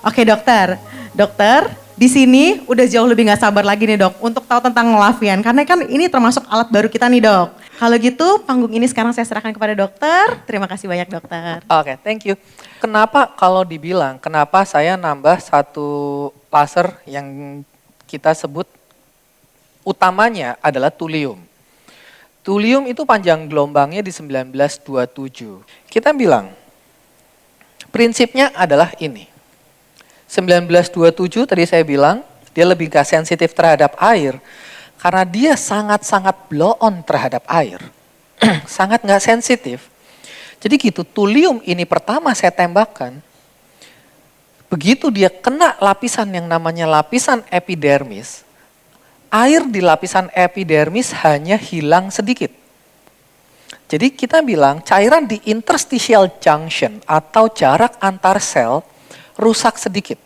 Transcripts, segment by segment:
Oke dokter, dokter di sini udah jauh lebih nggak sabar lagi nih dok untuk tahu tentang Lavian karena kan ini termasuk alat baru kita nih dok. Kalau gitu panggung ini sekarang saya serahkan kepada dokter. Terima kasih banyak dokter. Oke, thank you. Kenapa kalau dibilang, kenapa saya nambah satu laser yang kita sebut utamanya adalah thulium. Thulium itu panjang gelombangnya di 1927. Kita bilang, prinsipnya adalah ini. 1927 tadi saya bilang, dia lebih gak sensitif terhadap air, karena dia sangat-sangat blow on terhadap air. Sangat gak sensitif. Jadi gitu, thulium ini pertama saya tembakkan, begitu dia kena lapisan yang namanya lapisan epidermis, air di lapisan epidermis hanya hilang sedikit. Jadi kita bilang cairan di interstitial junction atau jarak antar sel rusak sedikit.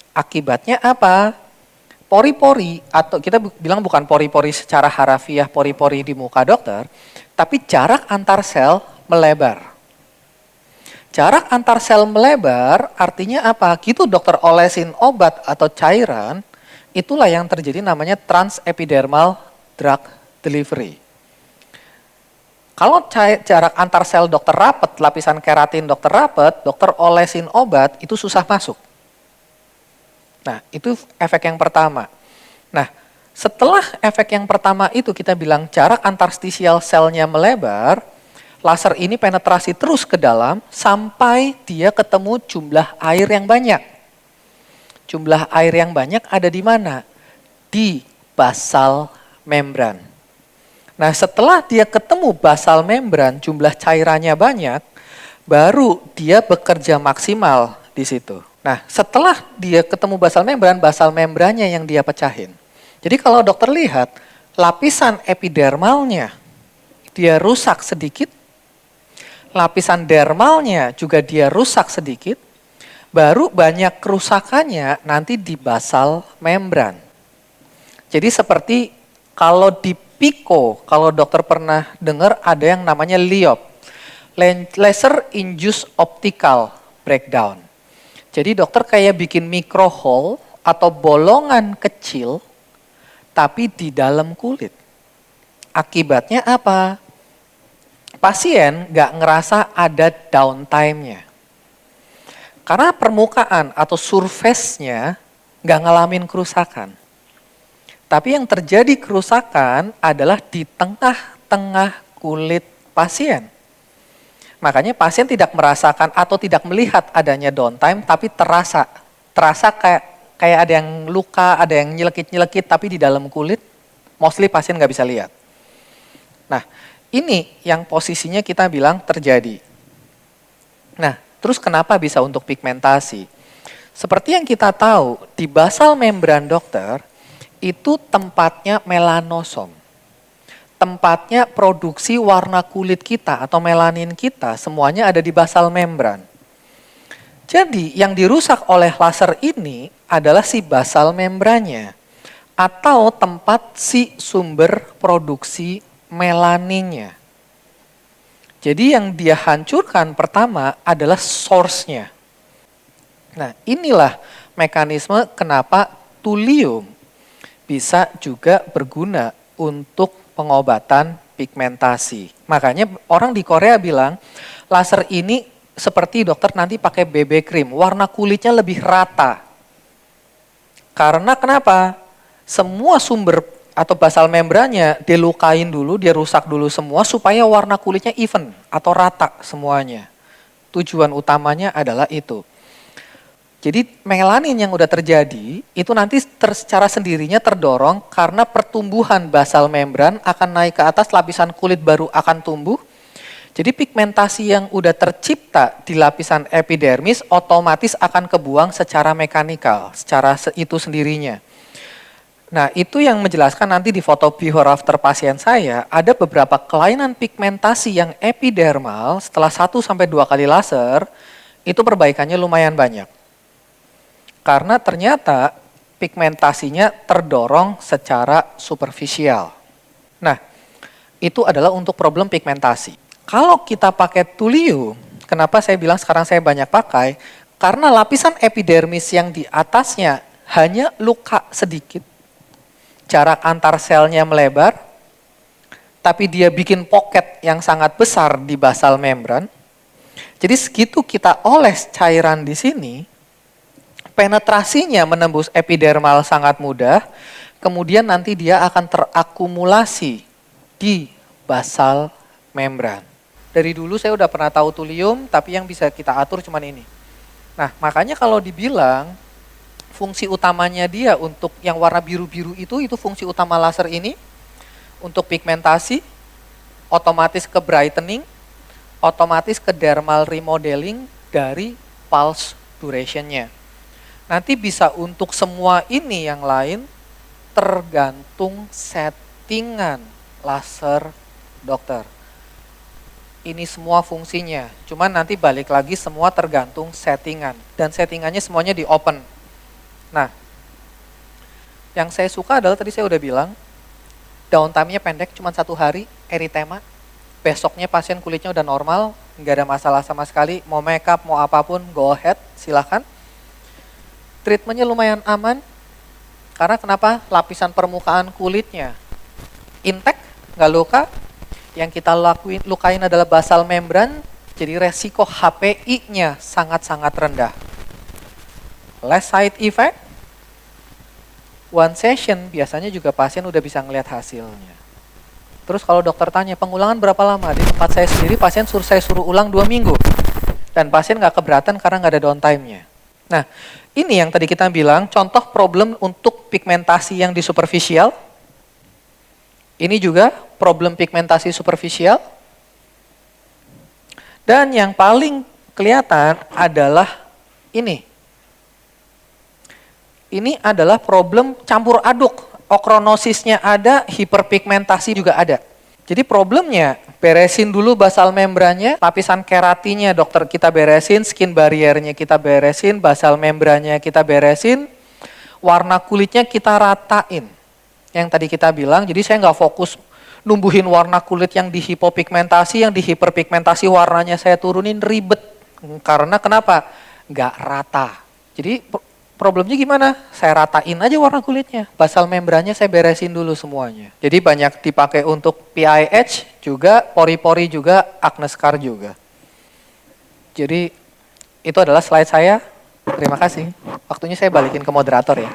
Akibatnya apa? Pori-pori, atau kita bilang bukan pori-pori secara harafiah pori-pori di muka dokter, tapi jarak antar sel melebar. Jarak antar sel melebar artinya apa? Gitu dokter olesin obat atau cairan, itulah yang terjadi namanya transepidermal drug delivery. Kalau jarak antar sel dokter rapet, lapisan keratin dokter rapet, dokter olesin obat, itu susah masuk. Nah, itu efek yang pertama. Nah, setelah efek yang pertama itu kita bilang jarak interstitial selnya melebar, laser ini penetrasi terus ke dalam sampai dia ketemu jumlah air yang banyak. Jumlah air yang banyak ada di mana? Di basal membran. Nah, setelah dia ketemu basal membran, jumlah cairannya banyak, baru dia bekerja maksimal di situ. Nah, setelah dia ketemu basal membrannya yang dia pecahin. Jadi kalau dokter lihat, lapisan epidermalnya dia rusak sedikit, lapisan dermalnya juga dia rusak sedikit, baru banyak kerusakannya nanti di basal membran. Jadi seperti kalau di Pico, kalau dokter pernah dengar ada yang namanya LIOP, Laser Induced Optical Breakdown. Jadi dokter kayak bikin micro hole atau bolongan kecil, tapi di dalam kulit. Akibatnya apa? Pasien nggak ngerasa ada downtime-nya. Karena permukaan atau surface-nya nggak ngalamin kerusakan. Tapi yang terjadi kerusakan adalah di tengah-tengah kulit pasien. Makanya pasien tidak merasakan atau tidak melihat adanya downtime, tapi terasa kayak ada yang luka, ada yang nyelekit-nyelekit, tapi di dalam kulit, mostly pasien nggak bisa lihat. Nah, ini yang posisinya kita bilang terjadi. Nah, terus kenapa bisa untuk pigmentasi? Seperti yang kita tahu, di basal membran dokter, itu tempatnya melanosom. Tempatnya produksi warna kulit kita atau melanin kita, semuanya ada di basal membran. Jadi yang dirusak oleh laser ini adalah si basal membrannya atau tempat si sumber produksi melaninnya. Jadi yang dia hancurkan pertama adalah source-nya. Nah, inilah mekanisme kenapa thulium bisa juga berguna untuk pengobatan pigmentasi. Makanya orang di Korea bilang, laser ini seperti dokter nanti pakai BB cream, warna kulitnya lebih rata. Karena kenapa? Semua sumber atau basal membrannya dilukain dulu, dia rusak dulu semua supaya warna kulitnya even atau rata semuanya. Tujuan utamanya adalah itu. Jadi melanin yang udah terjadi itu nanti secara sendirinya terdorong karena pertumbuhan basal membran akan naik ke atas, lapisan kulit baru akan tumbuh. Jadi pigmentasi yang udah tercipta di lapisan epidermis otomatis akan kebuang secara mekanikal, secara itu sendirinya. Nah, itu yang menjelaskan nanti di foto before after pasien saya, ada beberapa kelainan pigmentasi yang epidermal setelah 1-2 kali laser, itu perbaikannya lumayan banyak. Karena ternyata pigmentasinya terdorong secara superficial. Nah, itu adalah untuk problem pigmentasi. Kalau kita pakai thulium, kenapa saya bilang sekarang saya banyak pakai? karena lapisan epidermis yang di atasnya hanya luka sedikit, jarak antar selnya melebar, tapi dia bikin pocket yang sangat besar di basal membran. Jadi segitu kita oles cairan di sini, penetrasinya menembus epidermal sangat mudah, kemudian nanti dia akan terakumulasi di basal membran. Dari dulu saya udah pernah tahu thulium, tapi yang bisa kita atur cuman ini. Nah, makanya kalau dibilang fungsi utamanya dia untuk yang warna biru-biru itu fungsi utama laser ini untuk pigmentasi, otomatis ke brightening, otomatis ke dermal remodeling dari pulse duration-nya. Nanti bisa untuk semua ini yang lain tergantung settingan laser dokter. Ini semua fungsinya, cuman nanti balik lagi semua tergantung settingan. Dan settingannya semuanya di open. Nah, yang saya suka adalah tadi saya udah bilang, downtime-nya pendek, cuma 1 hari, eritema. Besoknya pasien kulitnya udah normal, nggak ada masalah sama sekali, mau makeup, mau apapun, go ahead, silahkan. Treatmentnya lumayan aman, karena kenapa? Lapisan permukaan kulitnya intact, nggak luka. Yang kita lukain adalah basal membran, jadi resiko HPI-nya sangat-sangat rendah. Less side effect, one session biasanya juga pasien udah bisa ngelihat hasilnya. Terus kalau dokter tanya, pengulangan berapa lama? Di tempat saya sendiri, pasien saya suruh ulang 2 minggu. Dan pasien nggak keberatan karena nggak ada downtime-nya. Nah, ini yang tadi kita bilang, contoh problem untuk pigmentasi yang di superficial. Ini juga problem pigmentasi superficial. Dan yang paling kelihatan adalah ini. Ini adalah problem campur aduk. Okronosisnya ada, hiperpigmentasi juga ada. Jadi problemnya, beresin dulu basal membrannya, lapisan keratinya dokter kita beresin, skin barriernya kita beresin, basal membrannya kita beresin, warna kulitnya kita ratain. Yang tadi kita bilang, jadi saya nggak fokus numbuhin warna kulit yang di hipopigmentasi, yang di hiperpigmentasi warnanya saya turunin, ribet. Karena kenapa? Nggak rata. Jadi problemnya gimana? Saya ratain aja warna kulitnya. Basal membrannya saya beresin dulu semuanya. Jadi banyak dipakai untuk PIH juga, pori-pori juga, acne scar juga. Jadi itu adalah slide saya. Terima kasih. Waktunya saya balikin ke moderator ya.